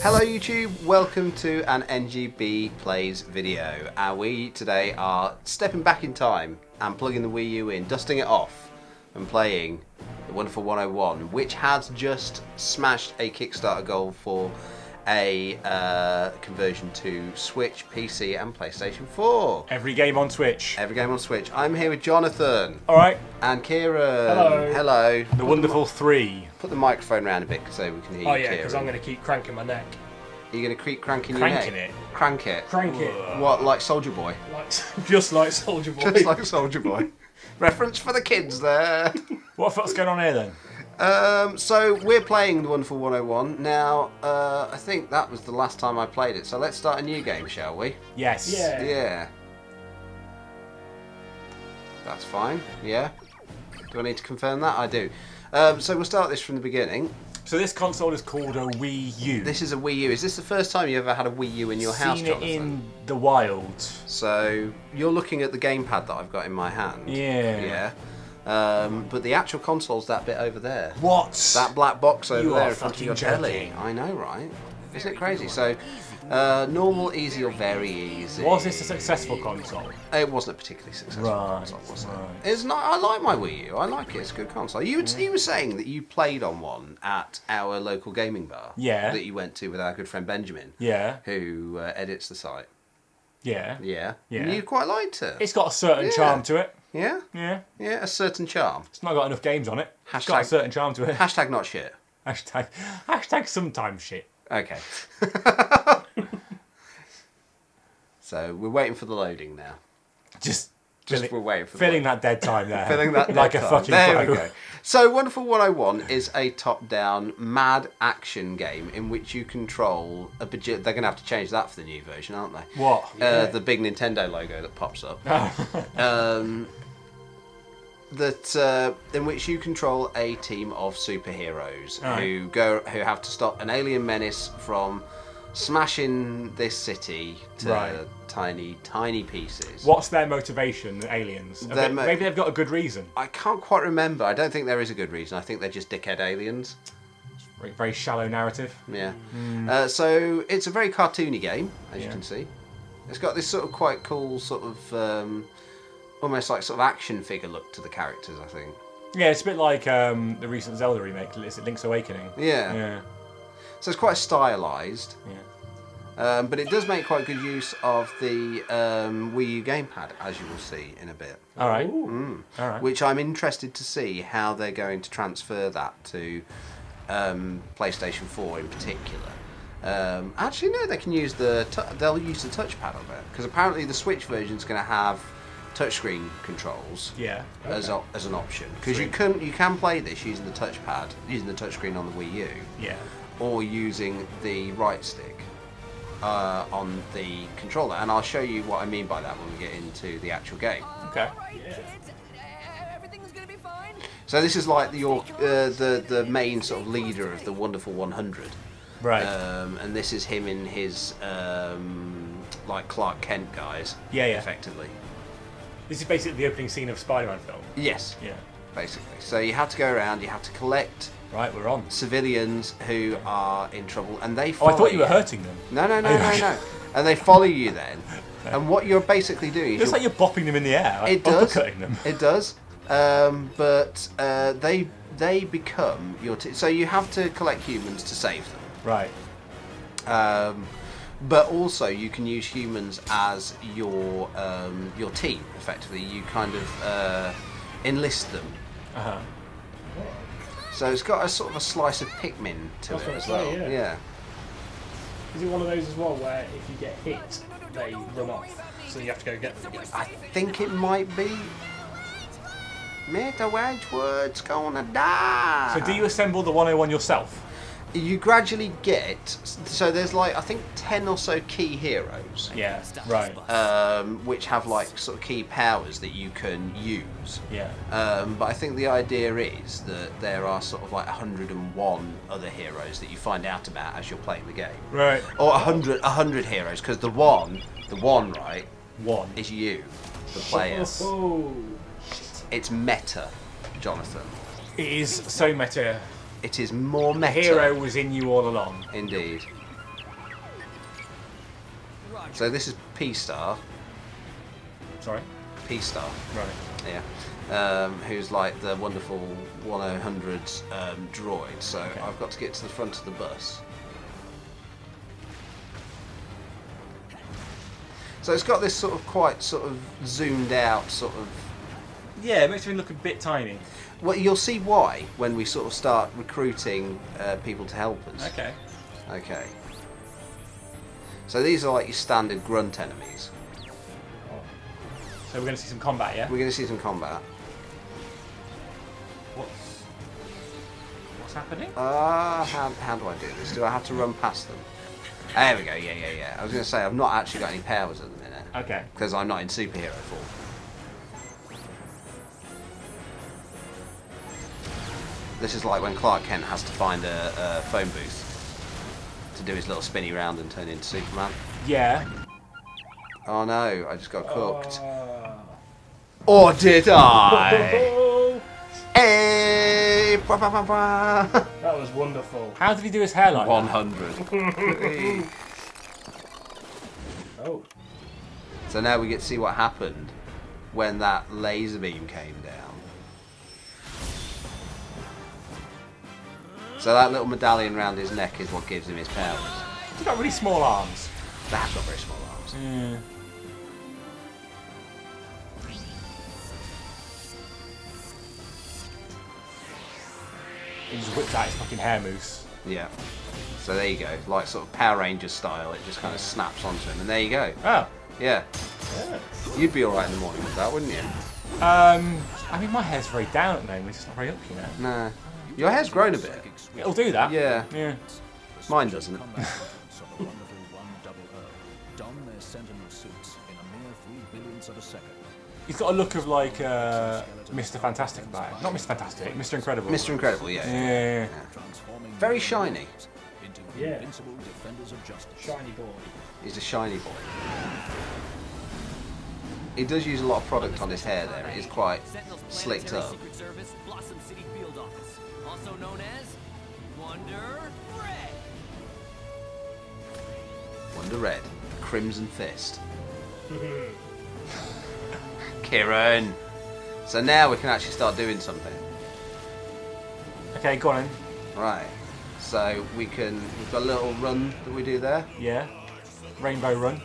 Hello YouTube, welcome to an NGB Plays video. We today are stepping back in time and plugging the Wii U in, dusting it off and playing the wonderful 101, which has just smashed a Kickstarter goal for a conversion to Switch, PC and PlayStation 4. Every game on Switch. Every game on Switch. I'm here with Jonathan. Alright. And Kieran. Hello. Hello. The wonderful three. Put the microphone around a bit so we can hear you, Oh yeah, Kieran. because I'm going to keep cranking my neck. Are you going to keep cranking your neck? Cranking it. Crank it. Crank it. What, like Soldier Boy? Like, just like Soldier Boy. Just like Soldier Boy. Reference for the kids there. What's going on here then? So we're playing the wonderful 101. Now, I think that was the last time I played it. So let's start a new game, shall we? Yes. Yeah. Yeah. That's fine. Yeah. Do I need to confirm that? I do. So we'll start this from the beginning. So this console is called a Wii U. This is a Wii U. Is this the first time you ever had a Wii U in your house, Seen it Jonathan? in the wild. So you're looking at the gamepad that I've got in my hand. Yeah. Yeah. But the actual console's that bit over there. What? That black box over You there are in front of your fucking telly. joking. I know, right? Isn't it crazy? So, normal, easy, or very easy. Was this a successful console? It wasn't a particularly successful console, was it? right. It's not. I like my Wii U. I like it. It's a good console. You were saying that you played on one at our local gaming bar. Yeah. That you went to with our good friend Benjamin. Yeah. Who edits the site. Yeah. Yeah. Yeah. And you quite liked it. It's got a certain Yeah. charm to it. Yeah. Yeah. Yeah. A certain charm. It's not got enough games on it. It's got a Hashtag- certain charm to it. Hashtag not shit. Hashtag sometimes shit. Okay. So we're waiting for the loading now. Just We're waiting for filling that dead time there. filling that like dead a time. fucking There pro. we go. So Wonderful 101 is a top-down mad action game in which you control a they're going to have to change that for the new version, aren't they? What? The big Nintendo logo that pops up. In which you control a team of superheroes who have to stop an alien menace from smashing this city to tiny pieces. What's their motivation, the aliens? Maybe they've got a good reason. I can't quite remember. I don't think there is a good reason. I think they're just dickhead aliens. Very shallow narrative. Yeah. So it's a very cartoony game, as you can see. It's got this sort of quite cool sort of almost like sort of action figure look to the characters, I think. Yeah, it's a bit like the recent Zelda remake, is it Link's Awakening? Yeah. Yeah. So it's quite stylised. Yeah. But it does make quite good use of the Wii U gamepad, as you will see in a bit. All right. All right. Which I'm interested to see how they're going to transfer that to PlayStation 4 in particular. Actually, no, they can use they'll use the touchpad of it, because apparently the Switch version is going to have touchscreen controls. Yeah. As an option, because you can play this using the touchpad, using the touchscreen on the Wii U. Yeah. Or using the right stick on the controller, and I'll show you what I mean by that when we get into the actual game. Okay. So this is like the main sort of leader of the Wonderful 100, Right. and this is him in his like Clark Kent guise. Yeah. Effectively. This is basically the opening scene of Spider-Man film. Yes. Yeah. Basically. So you have to go around. You have to collect Right, we're on. civilians who are in trouble, and they Oh, follow I thought you were hurting them. No. And they follow you then. And what you're basically doing is It's like you're bopping them in the air, like it does. uppercutting them. It does. But they become your so you have to collect humans to save them. Right. But also you can use humans as your team. Effectively, you kind of enlist them. Uh-huh. So it's got a sort of a slice of Pikmin to it as well. Yeah. Is it one of those as well where if you get hit, they run off, so you have to go get them again? I think it might be. Mr. Wedgwood's gonna die. So do you assemble the 101 yourself? You gradually get, so there's like I think 10 or so key heroes, Yeah. Right. which have like sort of key powers that you can use. Yeah. But I think the idea is that there are sort of like 101 other heroes that you find out about as you're playing the game. Right. Or 100 heroes, because the one right, One. is you, the player. Oh. It's meta, Jonathan. It is so meta. It is more meta. Hero was in you all along. Indeed. So this is P-Star. Sorry. P-Star. Right. Yeah. Who's like the wonderful 100 droid. So Okay. I've got to get to the front of the bus. So it's got this sort of quite sort of zoomed out sort of. Yeah, it makes me look a bit tiny. Well, you'll see why when we sort of start recruiting people to help us. Okay. Okay. So these are like your standard grunt enemies. So we're going to see some combat, yeah? We're going to see some combat. What's happening? How do I do this? Do I have to run past them? There we go, yeah. I was going to say, I've not actually got any powers at the minute. Okay. Because I'm not in superhero form. This is like when Clark Kent has to find a phone booth to do his little spinny round and turn into Superman. Yeah. Oh no, I just got cooked. Or did I? Hey! Bah, bah, bah, bah. That was wonderful. How did he do his hair like 100. Oh. So now we get to see what happened when that laser beam came down. So that little medallion around his neck is what gives him his powers. He's got really small arms. That's got very small arms. Yeah. He just whips out his fucking hair mousse. Yeah. So there you go. Like sort of Power Ranger style, it just kind of snaps onto him, and there you go. Oh. Yeah. Yeah. You'd be alright in the morning with that, wouldn't you? I mean, my hair's very down at the moment. It's not very up, you know. Nah. Your hair's grown a bit. It'll do that. Yeah. Yeah. Mine doesn't. He's got a look of like Mr. Fantastic about him. Not Mr. Fantastic, Mr. Incredible. Mr. Incredible, yeah. Yeah. Very shiny. Yeah. Shiny boy. He's a shiny boy. He does use a lot of product on his hair there. It is quite slicked up. Also known as Wonder Red. Wonder Red. Crimson Fist. Kieran. So now we can actually start doing something. Okay, go on then. Right. So we've got a little run that we do there. Yeah. Rainbow Run.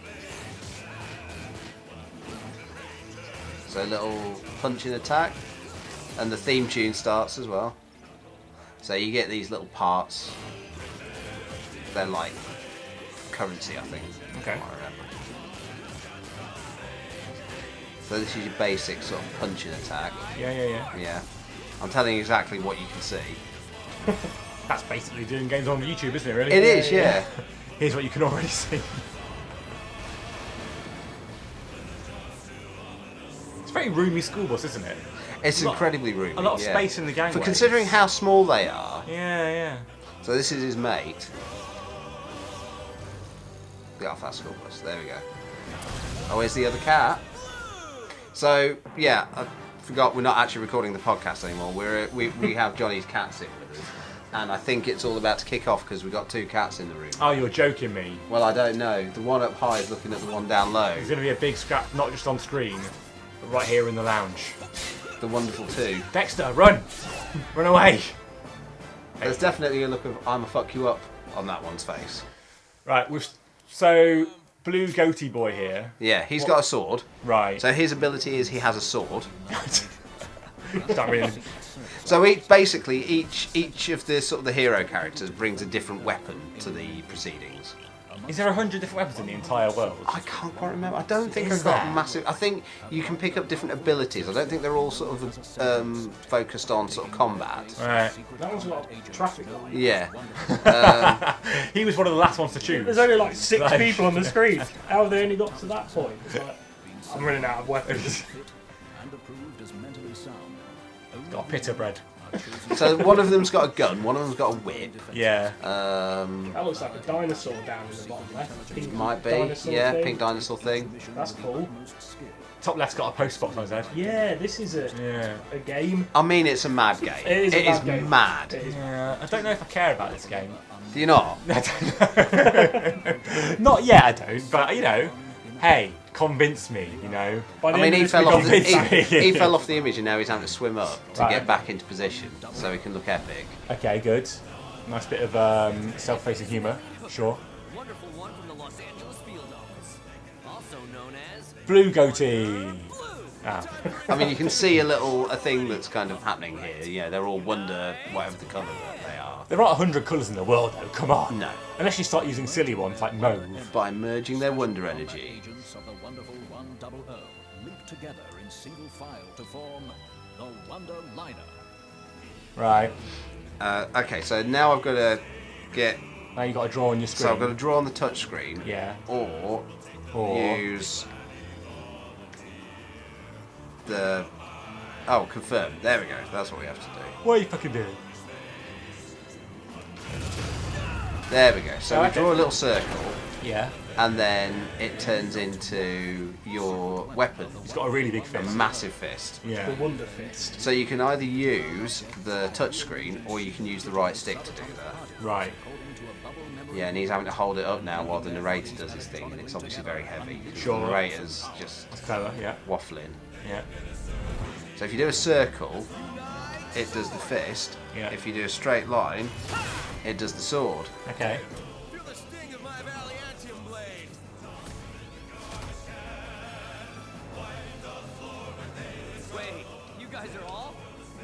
So a little punching attack. And the theme tune starts as well. So you get these little parts. They're like currency, I think. Okay. From what I remember. So this is your basic sort of punching attack. Yeah. Yeah. I'm telling you exactly what you can see. That's basically doing games on YouTube, isn't it, really? It is, yeah. Here's what you can already see. It's a very roomy school bus, isn't it? It's incredibly roomy. A lot of yeah. space in the gangway. For considering how small they are. Yeah. So this is his mate. Get off that school bus. There we go. Oh, where's the other cat? So, yeah, I forgot we're not actually recording the podcast anymore. We have Johnny's cat sitting with us. And I think it's all about to kick off because we've got two cats in the room. Oh, you're joking me. Well, I don't know. The one up high is looking at the one down low. There's going to be a big scrap, not just on screen, but right here in the lounge. The wonderful two. Dexter, run! Run away! There's definitely a look of "I'ma fuck you up" on that one's face. Right, so blue goatee boy here. Yeah, he's got a sword. Right. So his ability is he has a sword. Don't really. So each of the sort of the hero characters brings a different weapon to the proceedings. Is there 100 different weapons in the entire world? I can't quite remember. I don't think Is I've got there? massive. I think you can pick up different abilities. I don't think they're all sort of focused on sort of combat. Right. That was a lot of traffic. Yeah. He was one of the last ones to choose. There's only like 6 Like- people on the screen. How have they only got to that point? It's like, I'm running out of weapons. Got a pitta bread. So one of them's got a gun. One of them's got a whip. Yeah. That looks like a dinosaur down in the bottom left. Pink Might be. dinosaur Yeah, thing. pink dinosaur thing. That's cool. Top left's got a post box on his head. Yeah, this is Yeah. a game. I mean, it's a mad game. It is a mad game. mad. It is. Yeah. I don't know if I care about this game. Do you not? Not yet, I don't. But you know, hey, convince me. You know. By the I mean, end he of this fell off. video- He fell off the image, and now he's having to swim up to Right. get back into position, so he can look epic. Okay, good. Nice bit of self-facing humour. Sure. Wonderful one from the Los Angeles field office, also known as Blue goatee. Ah. I mean, you can see a thing that's kind of happening here. Yeah, they're all wonder whatever the colour that they are. There aren't 100 colours in the world, though. Come on. No. Unless you start using silly ones like mauve. By merging their wonder energy. Agents of the wonderful 100 link together in single file to form the Wonder Liner. Right. Okay, so now I've got to get. Now you've got to draw on your screen. So I've got to draw on the touch screen. Yeah. Or use the. Oh, confirm. There we go. That's what we have to do. What are you fucking doing? There we go. So Oh, we okay. draw a little circle, Yeah. and then it turns into your weapon. He's got a really big A fist. massive fist. Yeah. The Wonder Fist. So you can either use the touch screen or you can use the right stick to do that. Right. Yeah, and he's having to hold it up now while the narrator does his thing, and it's obviously very heavy. Sure. The narrator's just That's clever. Yeah. waffling. Yeah. So if you do a circle, it does the fist. Yeah. If you do a straight line, it does the sword. Okay. Feel the sting of my Valiantium blade. Wait, you guys are all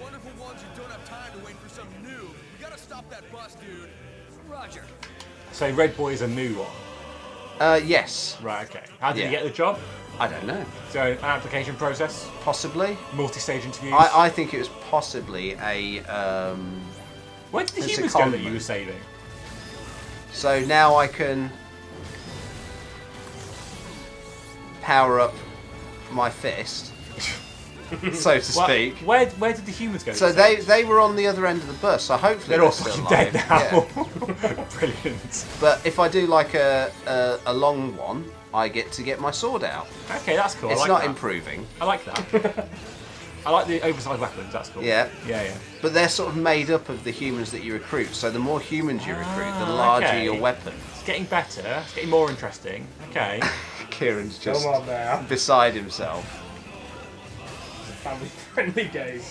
Wonderful ones who don't have time to wait for some new. We gotta stop that bus, dude. Roger. So Red Boy is a new one. Yes. Right. Okay. How did Yeah. you get the job? I don't know. So an application process, Possibly. multi-stage interviews. I think it was possibly a. Where did the it's a humans go that condiment. you were saving? So now I can power up my fist, so to Well, speak. Where did the humans go? So they were on the other end of the bus, so hopefully They're all still fucking alive. dead now. Brilliant. But if I do like a long one, I get to get my sword out. Okay, that's cool. It's I like not that. improving. I like that. I like the oversized weapons. That's cool. Yeah. Yeah. But they're sort of made up of the humans that you recruit. So the more humans you recruit, the Ah, larger okay. your weapon. It's getting better. It's getting more interesting. Okay. Kieran's just Come on now. beside himself. Family friendly game.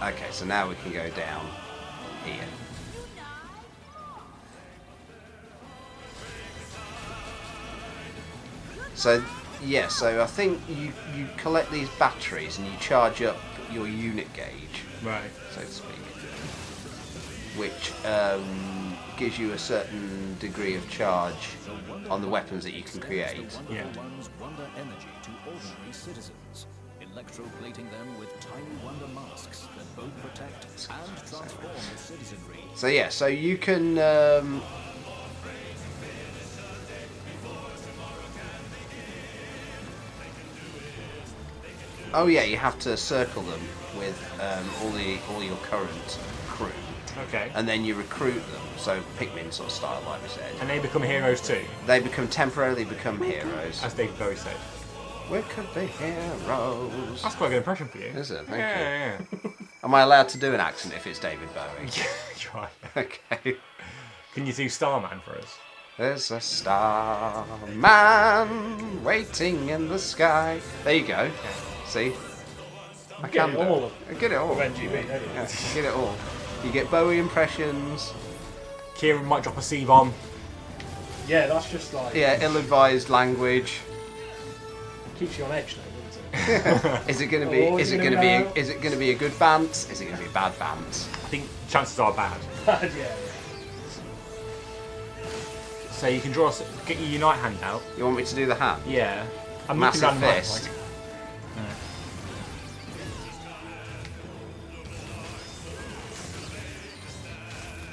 Okay, so now we can go down here. So, yeah, so I think you collect these batteries and you charge up your unit gauge, Right. so to speak, which gives you a certain degree of charge on the weapons that you can create. Yeah. One's wonder energy to ordinary citizens, electroplating them with tiny wonder masks that both protect and transform the citizenry. So yeah, so you can oh yeah, you have to circle them with all your current crew, Okay. and then you recruit them. So Pikmin sort of style, like we said. And they become heroes too, They temporarily become heroes. as David Bowie said. We could be heroes. That's quite a good impression for you. Is it? Thank you. Yeah. Am I allowed to do an accent if it's David Bowie? Try. Okay. Can you do Starman for us? There's a starman waiting in the sky. There you go. See? I Get can it do all I get it all. of NGB, don't you? Yeah, you get it all. You get Bowie impressions. Kieran might drop a C-bomb. Yeah, that's just like Yeah, ill-advised language. keeps you on edge now, doesn't it? Is it going to be? Oh, Is it you going to be? know. Is it going to be a good bant? Is it going to be a bad bant? I think chances are bad. Yeah. So you can draw, get your Unite hand out. You want me to do the hand? Yeah. I'm Massive looking around fist.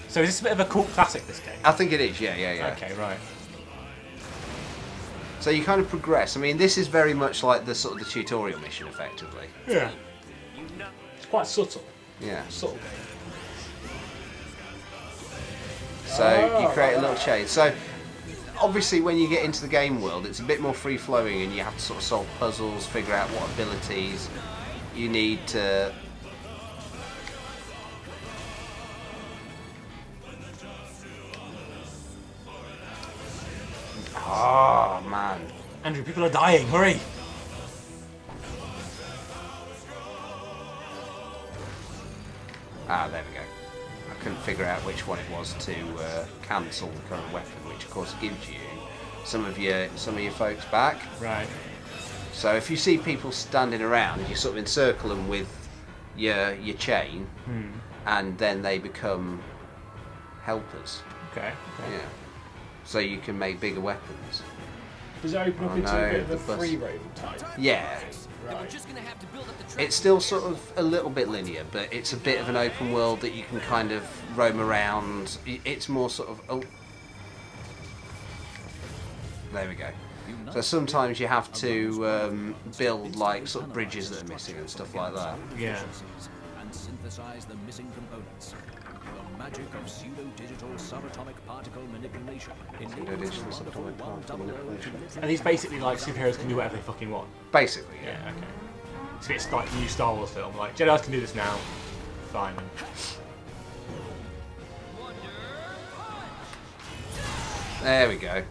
So is this a bit of a cult classic, this game? I think it is. Yeah, yeah, yeah. Okay, right. So you kind of progress. I mean, this is very much like the sort of the tutorial mission, effectively. Yeah. It's quite subtle. Yeah. Subtle game. So you create a little right. chain. So obviously, when you get into the game world, it's a bit more free flowing, and you have to sort of solve puzzles, figure out what abilities you need to Oh, man. Andrew, people are dying. Hurry! Ah, there we go. I couldn't figure out which one it was to cancel the current weapon, which of course gives you some of your folks back. Right. So if you see people standing around, you sort of encircle them with your chain, and then they become helpers. Okay. Yeah. So you can make bigger weapons. Does it open up into a bit of a free roam type? Yeah. Right. Just gonna have to build up the It's still sort of a little bit linear, but it's a bit of an open world that you can kind of roam around. It's more sort of... Oh. There we go. So sometimes you have to build like sort of bridges that are missing and stuff like that. Yeah. And synthesize the missing components. The magic of pseudo-digital subatomic particle manipulation enables the wonderful 100 And these basically like superheroes can do whatever they fucking want. Basically, yeah. Yeah. Okay. So it's like new Star Wars film. Like Jedi's can do this now. Fine. There we go.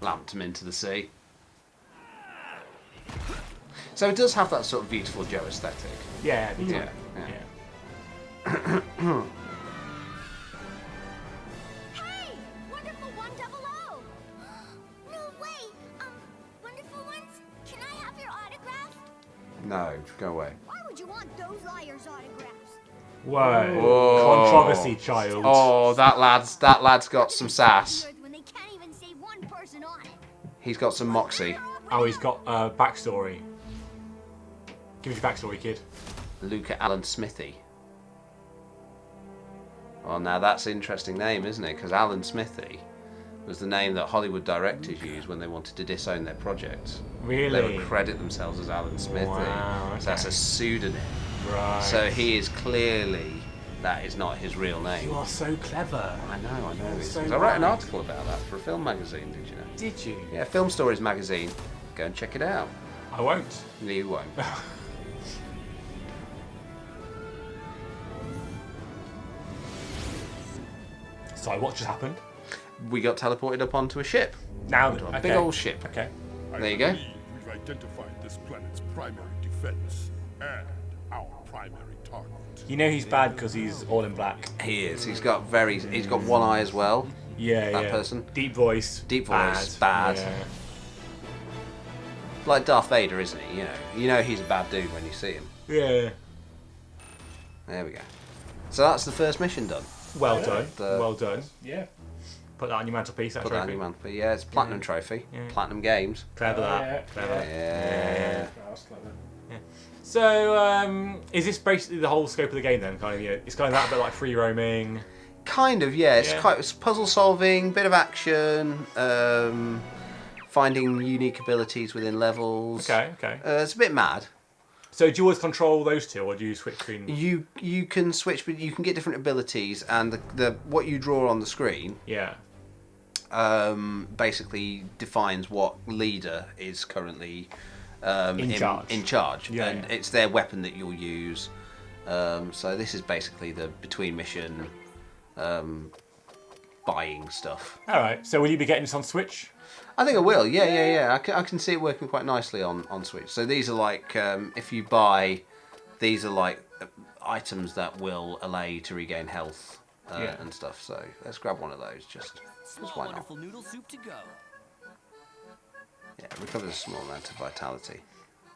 Lamped him into the sea. So it does have that sort of beautiful Joe aesthetic. Yeah. Yeah. Hey, Wonderful 100! No way! Wonderful Ones, can I have your autograph? No, go away. Why would you want those liars' autographs? Whoa. Whoa. Controversy, child. Oh, that lad's got some sass. When they can't even say one person on it. He's got some moxie. Oh, he's got backstory. Give us your backstory, kid. Luca Allen Smithy. Well, now that's an interesting name, isn't it? Because Alan Smithy was the name that Hollywood directors used when they wanted to disown their projects. Really? They would credit themselves as Alan Smithy. Wow, So that's a pseudonym. Right. So he is clearly, that is not his real name. You are so clever. I know this. So 'Cause I wrote an right. article about that for a film magazine, did you know? Did you? Yeah, Film Stories magazine. Go and check it out. I won't. No, you won't. Sorry, what just happened? We got teleported up onto a ship. Now, Onto a big old ship. Okay. There you go. We've identified this planet's primary defense and our primary target. You know he's bad because he's all in black. He is. He's got one eye as well. Yeah, That yeah. person. Deep voice. Deep voice, bad. Yeah. Like Darth Vader, isn't he? You know he's a bad dude when you see him. Yeah. There we go. So that's the first mission done. Well done. The- Well done. Yeah. Put that on your mantelpiece. That Put that on trophy. your mantelpiece. Yeah, it's a platinum trophy. Yeah. Platinum Games. Clever that. Yeah. Clever. Yeah. That's clever. So, is this basically the whole scope of the game then? Kind of, it's kind of that bit like free roaming. Kind of, yeah. Yeah. It's puzzle solving, bit of action, finding unique abilities within levels. Okay. It's a bit mad. So, do you always control those two, or do you switch between? You can switch, but you can get different abilities, and the what you draw on the screen Yeah. basically defines what leader is currently in charge. Yeah, and yeah. it's their weapon that you'll use. So this is basically the between mission buying stuff. All right. So, will you be getting this on Switch? I think I will. Yeah. I can see it working quite nicely on Switch. So these are like if you buy, these are like items that will allow you to regain health and stuff. So let's grab one of those. Just Small why not? wonderful noodle soup to go. Yeah, recovers a small amount of vitality.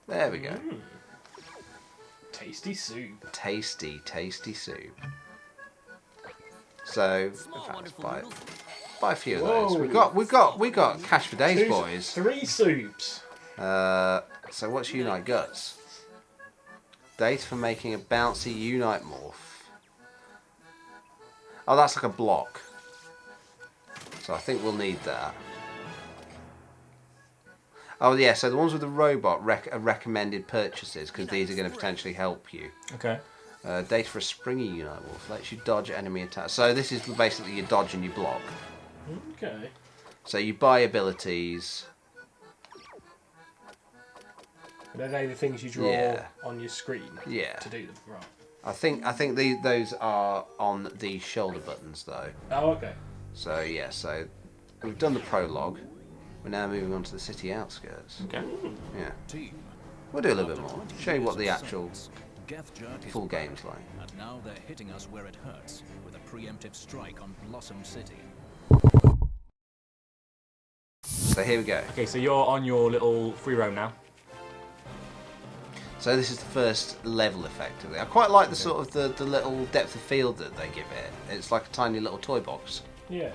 There we go. Tasty soup. Tasty soup. So Small let's wonderful buy noodles. buy a few of Whoa. those. We got cash for days, boys. 3 soups. So what's Unite Guts? Date for making a bouncy Unite morph. Oh, that's like a block. So I think we'll need that. Oh yeah, so the ones with the robot are recommended purchases because these are going to potentially help you. Okay. Data for a springy Unite Wolf lets you dodge enemy attacks. So this is basically your dodge and your block. Okay. So you buy abilities. Are they the things you draw Yeah. on your screen Yeah. to do them? Right. I think those are on the shoulder buttons though. Oh, okay. So yeah, so we've done the prologue. We're now moving on to the city outskirts. Okay. Yeah. Team. We'll do a little bit more. Show you what the actual Geth Jerk is full back, game's like. and now they're hitting us where it hurts with a preemptive strike on Blossom City. So here we go. Okay, so you're on your little free roam now. So this is the first level, effectively. I quite like the sort of the little depth of field that they give it. It's like a tiny little toy box. Yeah.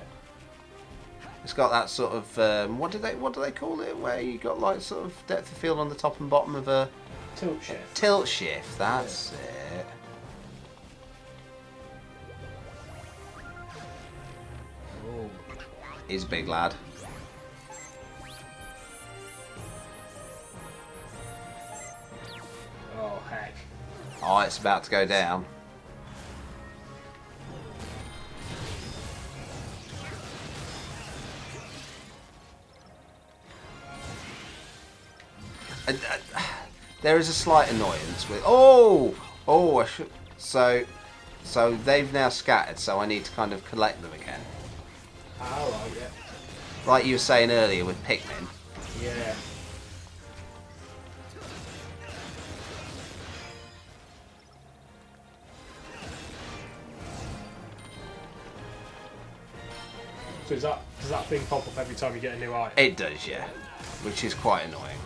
It's got that sort of what do they call it? Where you got like sort of depth of field on the top and bottom of a Tilt shift. tilt shift. That's it. Oh. He's a big lad. Oh heck. Oh, it's about to go down. There is a slight annoyance with. I should. So they've now scattered. So I need to kind of collect them again. Oh right, yeah. Like you were saying earlier with Pikmin. Yeah. So does that thing pop up every time you get a new item? It does, yeah. Which is quite annoying.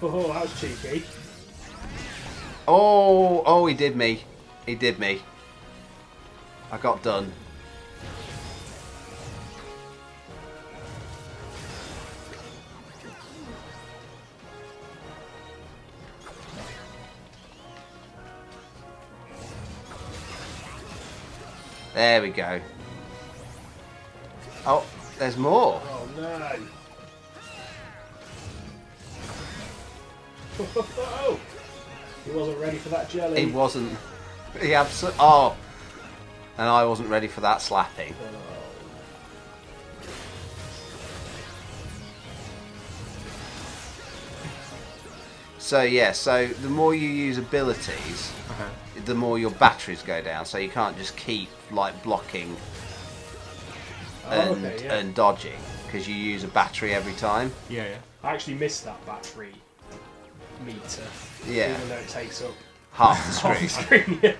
Oh, that was cheeky. Oh, he did me. He did me. I got done. There we go. Oh, there's more. Oh no. Oh, he wasn't ready for that jelly. He wasn't. He absolutely. Oh, and I wasn't ready for that slapping. So yeah, so the more you use abilities, the more your batteries go down. So you can't just keep like blocking and dodging because you use a battery every time. Yeah, yeah. I actually missed that battery meter. Yeah. Even though it takes up Half the half the screen. screen. Yeah.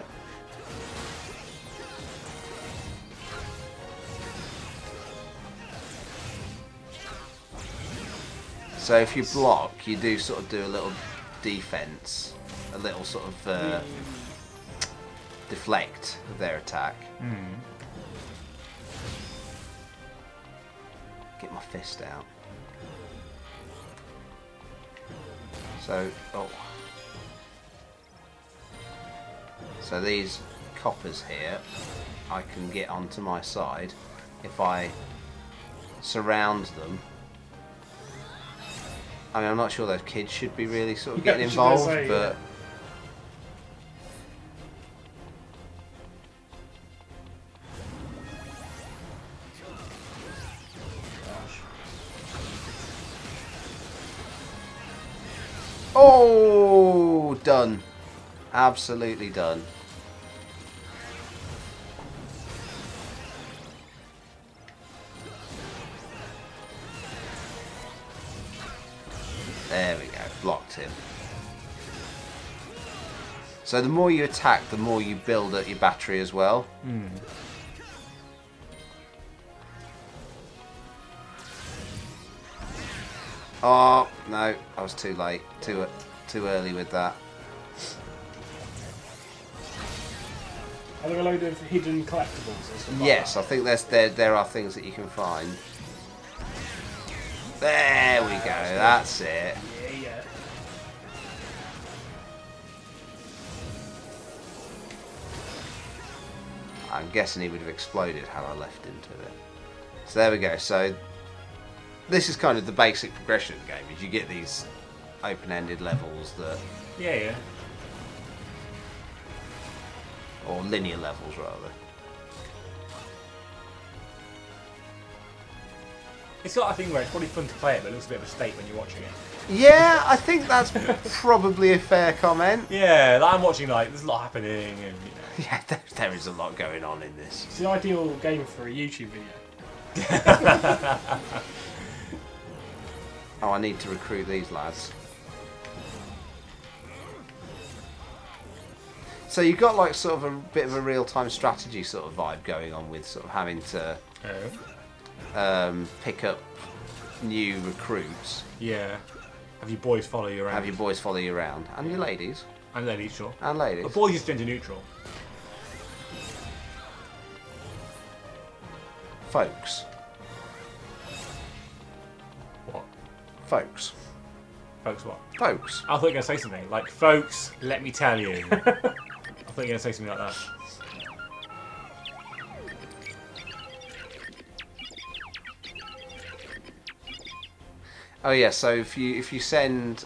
So if you block, you do sort of do a little defense, a little sort of deflect their attack. Get my fist out. So, So these coppers here, I can get onto my side if I surround them. I mean, I'm not sure those kids should be really sort of getting involved, but... Oh, done. Absolutely done. There we go, blocked him. So the more you attack, the more you build up your battery as well. Oh, no, I was too late. Too early with that. Are there a load of hidden collectibles and stuff like Yes, that? I think there are things that you can find. There we go, that's it. Yeah. I'm guessing he would have exploded had I left into it. So there we go. So this is kind of the basic progression of the game. Is you get these open-ended levels that, Yeah. or linear levels rather. It's got a thing where it's probably fun to play it, but it looks a bit of a state when you're watching it. Yeah, I think that's probably a fair comment. Yeah, like I'm watching, like, there's a lot happening, and, you know. Yeah, there is a lot going on in this. It's the ideal game for a YouTube video. Oh, I need to recruit these lads. So you've got like sort of a bit of a real-time strategy sort of vibe going on with sort of having to pick up new recruits. Yeah. Have your boys follow you around. Have your boys follow you around. And your ladies. And ladies, sure. And ladies. But boys is gender neutral. Folks. What? Folks. Folks what? Folks. I thought you were going to say something. Like, folks, let me tell you. I thought you were going to say something like that. Oh yeah, so if you send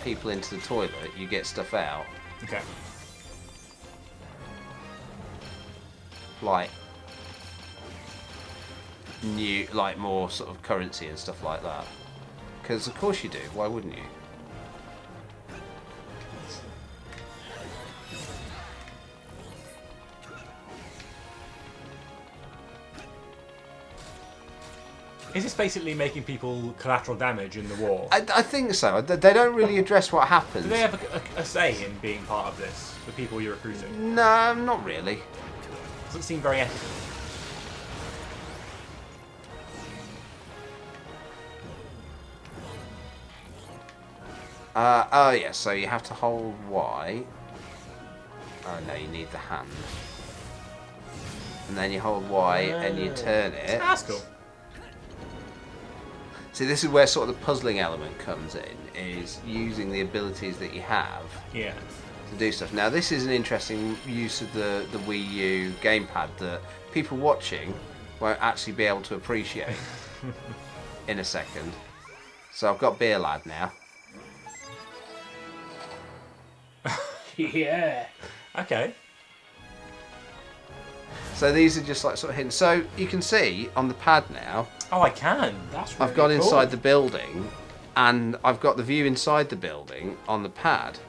people into the toilet, you get stuff out. Okay. Like new, like more sort of currency and stuff like that. Because of course you do. Why wouldn't you? Is this basically making people collateral damage in the war? I think so. They don't really address what happens. Do they have a say in being part of this? The people you're recruiting? No, not really. Doesn't seem very ethical. Oh yeah, so you have to hold Y. Oh no, you need the hand. And then you hold Y and you turn it. That's cool. See, this is where sort of the puzzling element comes in, is using the abilities that you have Yeah. to do stuff. Now, this is an interesting use of the Wii U gamepad that people watching won't actually be able to appreciate in a second. So I've got Beer Lad now. Yeah. Okay. So these are just like sort of hints. So you can see on the pad now, Oh, I can. That's really I've gone cool. inside the building, and I've got the view inside the building on the pad.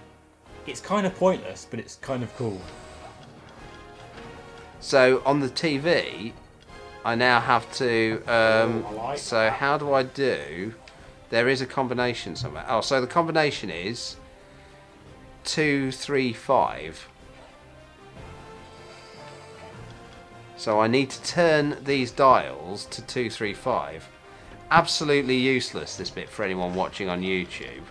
It's kind of pointless, but it's kind of cool. So on the TV, I now have to. I like So how do I do? There is a combination somewhere. Oh, so the combination is 2, 3, 5. So I need to turn these dials to 2, 3, 5. Absolutely useless, this bit, for anyone watching on YouTube,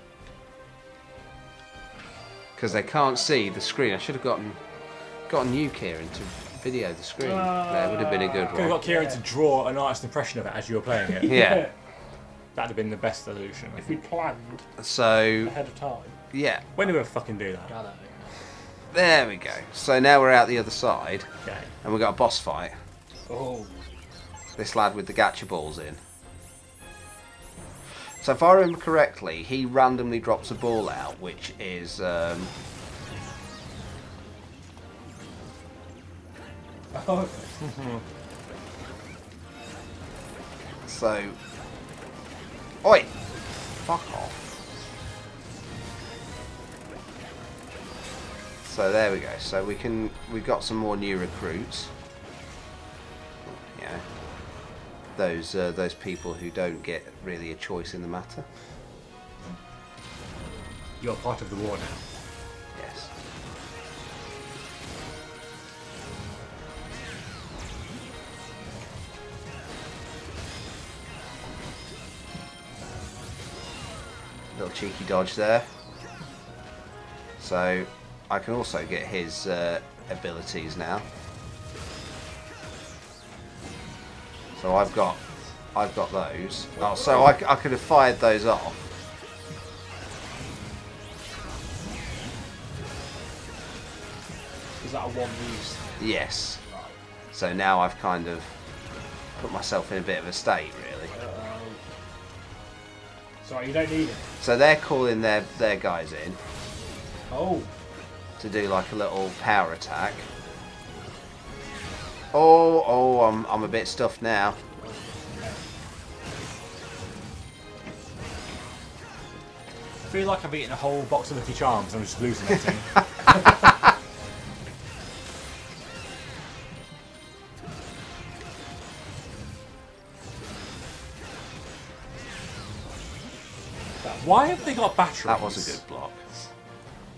because they can't see the screen. I should have gotten you, Kieran, to video the screen. That would have been a good Could have one. got Kieran to draw an artist impression of it as you were playing it. Yeah. That'd have been the best solution. If we planned So ahead of time. yeah, When do we fucking do that? I don't know. there we go. So now we're out the other side, Okay. and we've got a boss fight. Oh. This lad with the gacha balls in. So if I remember correctly, he randomly drops a ball out, which is Oh. so. Oi! Fuck off. So there we go. So we've got some more new recruits. Yeah. Those people who don't get really a choice in the matter. You're part of the war now. Yes. Little cheeky dodge there. So I can also get his abilities now. So I've got those. Oh, so I could have fired those off. Is that a one use? Yes. So now I've kind of put myself in a bit of a state, really. Sorry, you don't need it. So they're calling their guys in Oh. to do like a little power attack. Oh, I'm a bit stuffed now. feel like I've eaten a whole box of Lucky Charms and I'm just hallucinating. Why have they got batteries? That was a good block.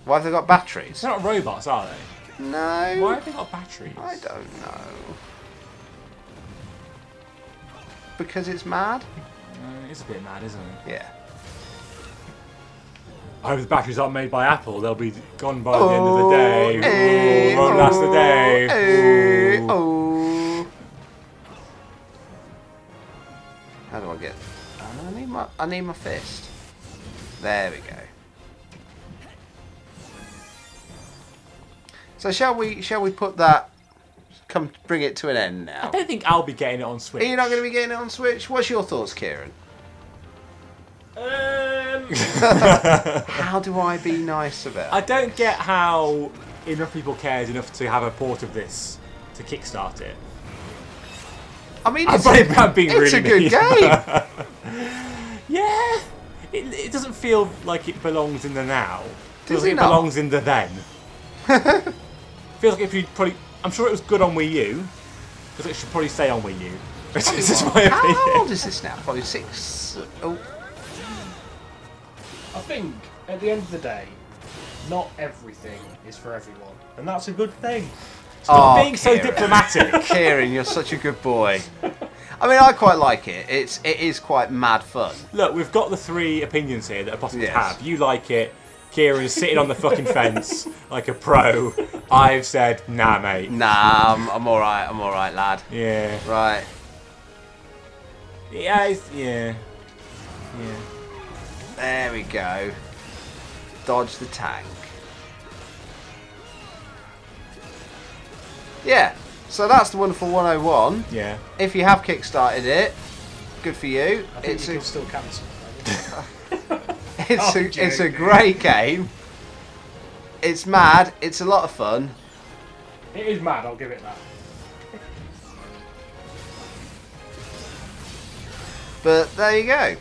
Why have they got batteries? They're not robots, are they? No. Why have they got batteries? I don't know. Because it's mad? It's a bit mad, isn't it? Yeah. I hope the batteries aren't made by Apple. They'll be gone by the end of the day. Ooh, won't last a day. Ooh. Oh. How do I get? I need my fist. There we go. So shall we put that? Come bring it to an end now. I don't think I'll be getting it on Switch. Are you not going to be getting it on Switch? What's your thoughts, Kieran? How do I be nice about it? I don't get how enough people cared enough to have a port of this to kickstart it. I mean, I'm being it's really a good mean. game. Yeah, it doesn't feel like it belongs in the now. It feels Does it like it not? belongs in the then. Feels like if you probably, I'm sure it was good on Wii U, because it should probably stay on Wii U. This is my How opinion. old is this now? Probably 6. Oh, I think at the end of the day, not everything is for everyone, and that's a good thing. Stop being so Kieran. diplomatic. Kieran, you're such a good boy. I mean, I quite like it. It is quite mad fun. Look, we've got the 3 opinions here that are possible Yes. to have. You like it. Kieran's sitting on the fucking fence like a pro. I've said, nah, mate. Nah, I'm all right. I'm all right, lad. Yeah. Right. Yeah. Yeah. There we go. Dodge the tank. Yeah. So that's the Wonderful 101. Yeah. If you have kickstarted it, good for you. I think you can still cancel. It's a great game. It's mad. It's a lot of fun. It is mad, I'll give it that. But there you go.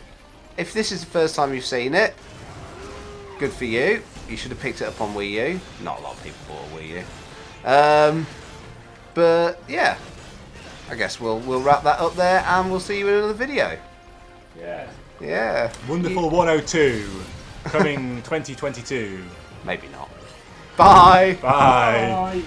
If this is the first time you've seen it, good for you. You should have picked it up on Wii U. Not a lot of people bought a Wii U. But yeah, I guess we'll wrap that up there, and we'll see you in another video. Yeah. Yeah. Wonderful 102 coming 2022. Maybe not. Bye. Bye. Bye.